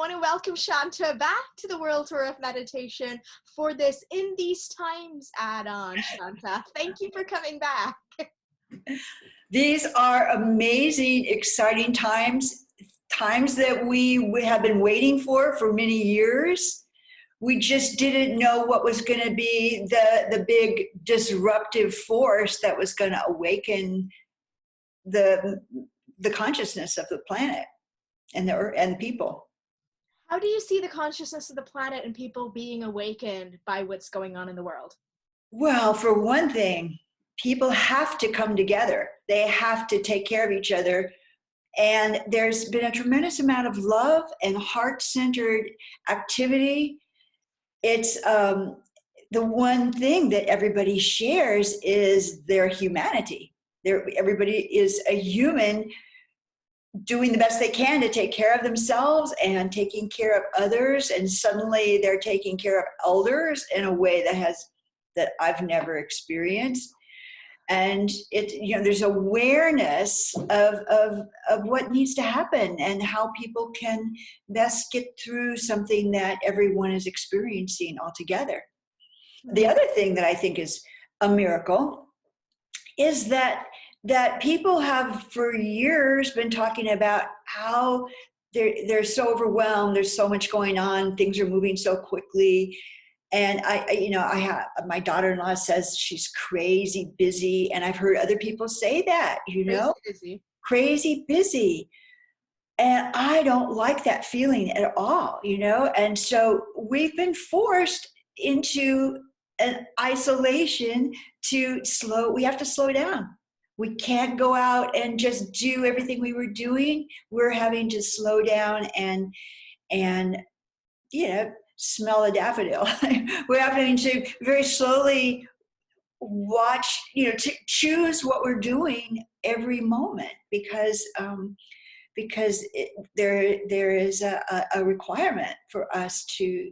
want to welcome Shanta back to the World Tour of Meditation for this In These Times add-on, Shanta. Thank you for coming back. These are amazing, exciting times that we have been waiting for many years. We just didn't know what was going to be the big disruptive force that was going to awaken the consciousness of the planet and the people. How do you see the consciousness of the planet and people being awakened by what's going on in the world? Well, for one thing, people have to come together. They have to take care of each other. And there's been a tremendous amount of love and heart-centered activity. It's the one thing that everybody shares is their humanity. Everybody is a human doing the best they can to take care of themselves and taking care of others. And suddenly they're taking care of elders in a way that I've never experienced. And there's awareness of what needs to happen and how people can best get through something that everyone is experiencing altogether. The other thing that I think is a miracle is that people have for years been talking about how they're so overwhelmed. There's so much going on. Things are moving so quickly. And I have my daughter-in-law says she's crazy busy, and I've heard other people say that, crazy busy. And I don't like that feeling at all, And so we've been forced into an isolation we have to slow down. We can't go out and just do everything we were doing. We're having to slow down and smell a daffodil. We're having to very slowly watch, to choose what we're doing every moment because there is a requirement for us to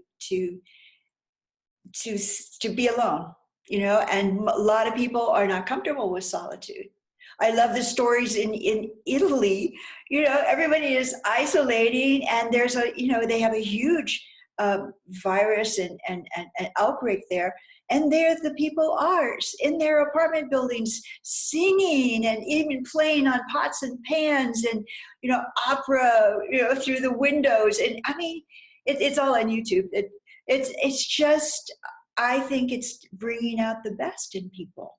be alone, and a lot of people are not comfortable with solitude. I love the stories in Italy, everybody is isolating, and there's they have a huge virus and outbreak there, and there the people are in their apartment buildings singing and even playing on pots and pans and opera through the windows, and I mean it's all on YouTube. It's just, I think it's bringing out the best in people,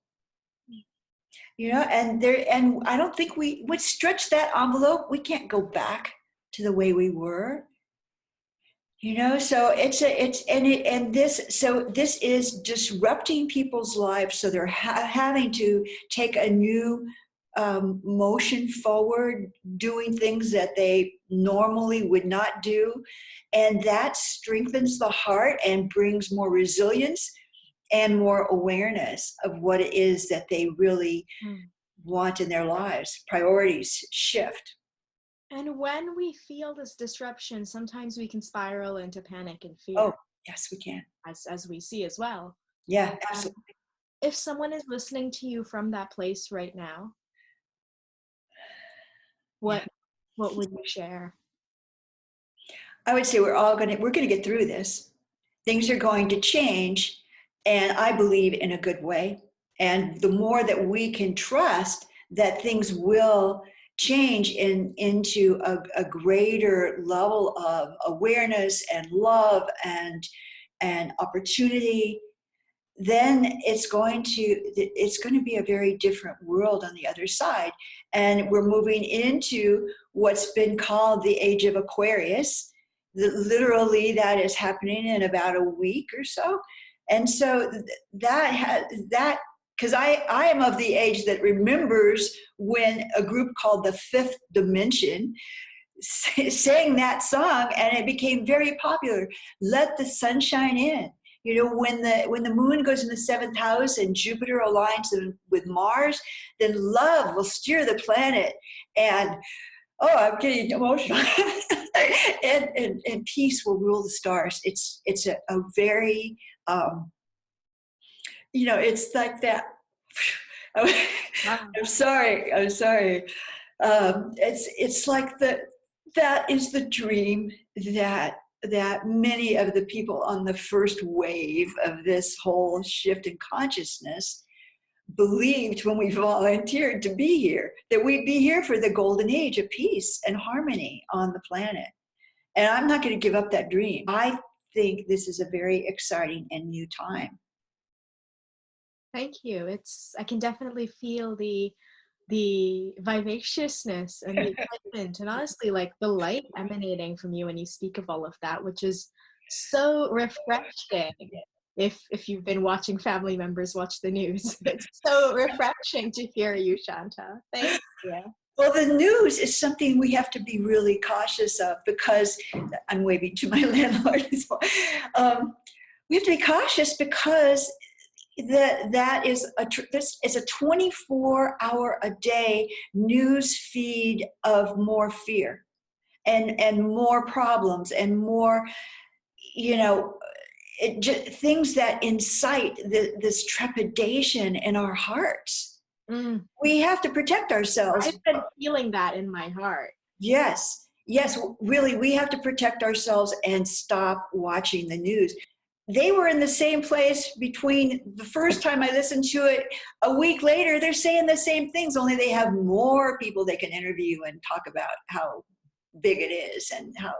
and I don't think we would stretch that envelope. We can't go back to the way we were. So this is disrupting people's lives. So they're having to take a new motion forward, doing things that they normally would not do. And that strengthens the heart and brings more resilience and more awareness of what it is that they really want in their lives. Priorities shift. And when we feel this disruption, sometimes we can spiral into panic and fear. Oh, yes, we can. As we see as well. Yeah, absolutely. If someone is listening to you from that place right now, what would you share? I would say we're going to get through this. Things are going to change, and I believe in a good way. And the more that we can trust that things will change into a greater level of awareness and love and opportunity, then it's going to be a very different world on the other side. And we're moving into what's been called the age of Aquarius. Literally, that is happening in about a week or so. And so that because I am of the age that remembers when a group called the Fifth Dimension sang that song, and it became very popular. Let the sunshine in. When the moon goes in the seventh house and Jupiter aligns with Mars, then love will steer the planet. And I'm getting emotional. and peace will rule the stars. It's a very it's like that. I'm sorry. It's like that is the dream that many of the people on the first wave of this whole shift in consciousness believed when we volunteered to be here, that we'd be here for the golden age of peace and harmony on the planet. And I'm not going to give up that dream. I think this is a very exciting and new time. Thank you. I can definitely feel the vivaciousness and the excitement, and honestly, like the light emanating from you when you speak of all of that, which is so refreshing. If you've been watching family members watch the news, it's so refreshing to hear you, Shanta. Thank you. Well, the news is something we have to be really cautious of, because I'm waving to my landlord as well. We have to be cautious because this is a 24-hour-a-day news feed of more fear and more problems and more, things that incite this trepidation in our hearts. We have to protect ourselves. I've been feeling that in my heart. Yes, really, we have to protect ourselves and stop watching the news. They were in the same place between the first time I listened to it. A week later, they're saying the same things, only they have more people they can interview and talk about how big it is and how,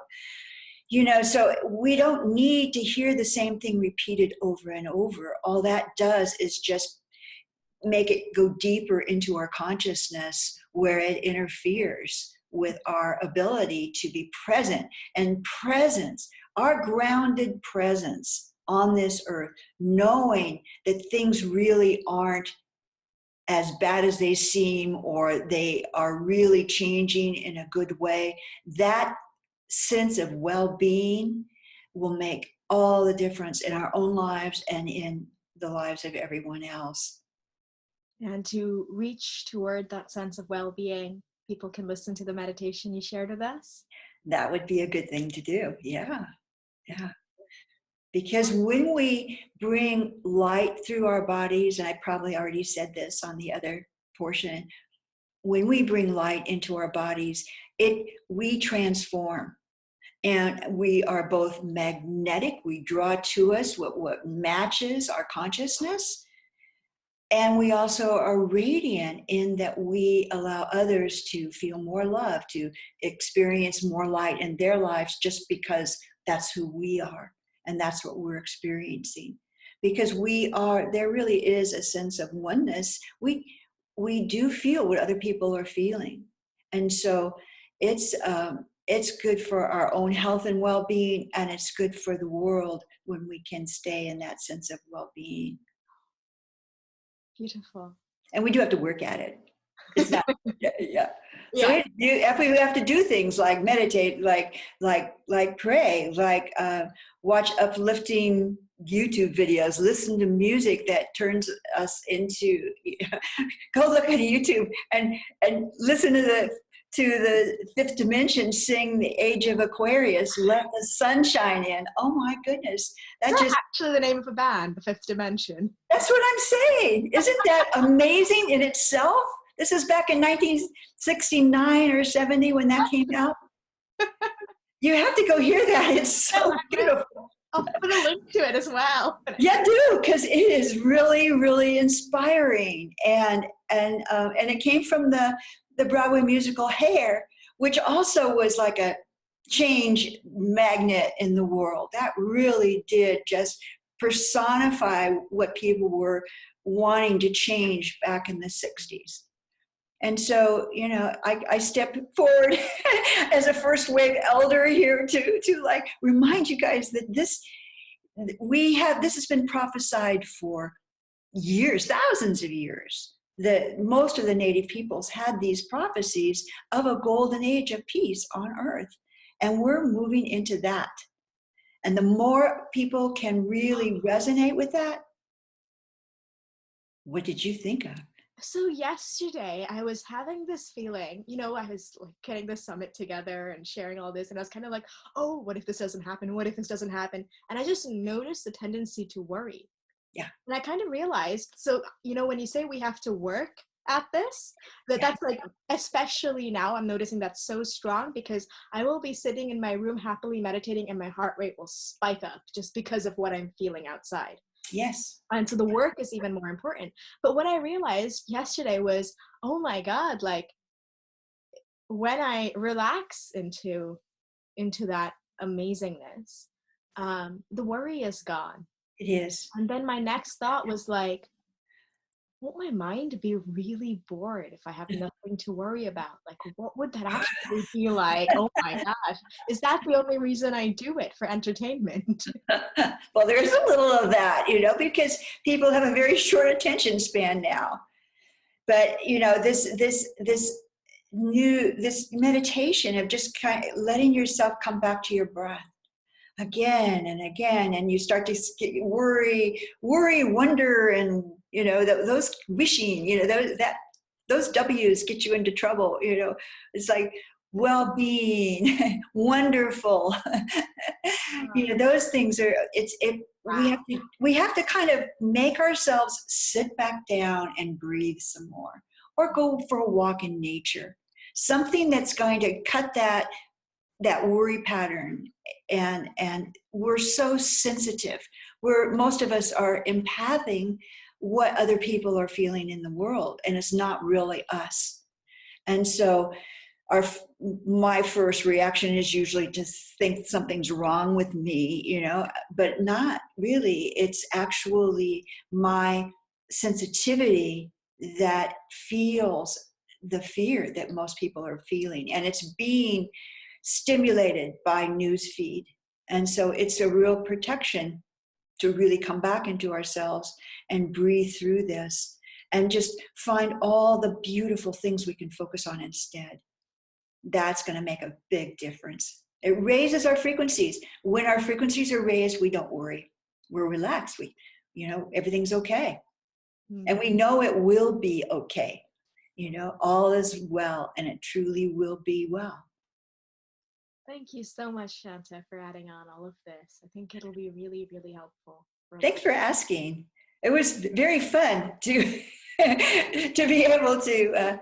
so we don't need to hear the same thing repeated over and over. All that does is just make it go deeper into our consciousness, where it interferes with our ability to be present. And presence, our grounded presence on this earth, knowing that things really aren't as bad as they seem, or they are really changing in a good way, that sense of well-being will make all the difference in our own lives and in the lives of everyone else. And to reach toward that sense of well-being, people can listen to the meditation you shared with us. That would be a good thing to do. Yeah. Because when we bring light through our bodies, and I probably already said this on the other portion, when we bring light into our bodies, we transform. And we are both magnetic. We draw to us what matches our consciousness. And we also are radiant in that we allow others to feel more love, to experience more light in their lives, just because that's who we are and that's what we're experiencing. Because there really is a sense of oneness. We do feel what other people are feeling. And so it's good for our own health and well-being, and it's good for the world when we can stay in that sense of well-being. Beautiful. And we do have to work at it. It's not, yeah. So we have to do things like meditate, like pray, like watch uplifting YouTube videos, listen to music that turns us into. Go look at YouTube and listen to the fifth dimension sing The Age of Aquarius, Let the Sun Shine In. Oh my goodness. That's actually the name of a band, The Fifth Dimension. That's what I'm saying. Isn't that amazing in itself? This is back in 1969 or 70 when that came out. You have to go hear that. It's so beautiful. I'll put a link to it as well. Yeah, do, because it is really, really inspiring. And it came from the Broadway musical Hair, which also was like a change magnet in the world. That really did just personify what people were wanting to change back in the 60s. And so, I stepped forward as a first wave elder here to like remind you guys that this has been prophesied for years, thousands of years. That most of the native peoples had these prophecies of a golden age of peace on earth. And we're moving into that. And the more people can really resonate with that, what did you think of? So yesterday I was having this feeling, I was like getting the summit together and sharing all this, and I was kind of like, oh, what if this doesn't happen? What if this doesn't happen? And I just noticed the tendency to worry. Yeah. And I kind of realized, so, when you say we have to work, at this. That's like, especially now, I'm noticing that's so strong because I will be sitting in my room happily meditating and my heart rate will spike up just because of what I'm feeling outside. Yes. And so the work is even more important. But what I realized yesterday was, oh my God, like when I relax into that amazingness, the worry is gone. It is. And then my next thought was like, won't my mind be really bored if I have nothing to worry about? Like, what would that actually be like? Oh my gosh. Is that the only reason I do it, for entertainment? Well, there's a little of that, because people have a very short attention span now. But this meditation of just kind of letting yourself come back to your breath again and again, and you start to get worry, wonder, and those wishing, those W's get you into trouble. It's like well-being, wonderful. Those things are. Wow. We have to kind of make ourselves sit back down and breathe some more, or go for a walk in nature. Something that's going to cut that worry pattern. And we're so sensitive. Most of us are empathing what other people are feeling in the world, and it's not really us. And so my first reaction is usually to think something's wrong with me, but not really. It's actually my sensitivity that feels the fear that most people are feeling, and it's being stimulated by news feed. And so it's a real protection to really come back into ourselves and breathe through this and just find all the beautiful things we can focus on instead. That's going to make a big difference. It raises our frequencies. When our frequencies are raised, we don't worry. We're relaxed. Everything's okay. And we know it will be okay. All is well, and it truly will be well. Thank you so much, Shanta, for adding on all of this. I think it'll be really, really helpful. Thanks for asking. It was very fun to to be able to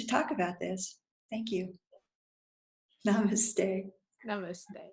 talk about this. Thank you. Namaste. Namaste.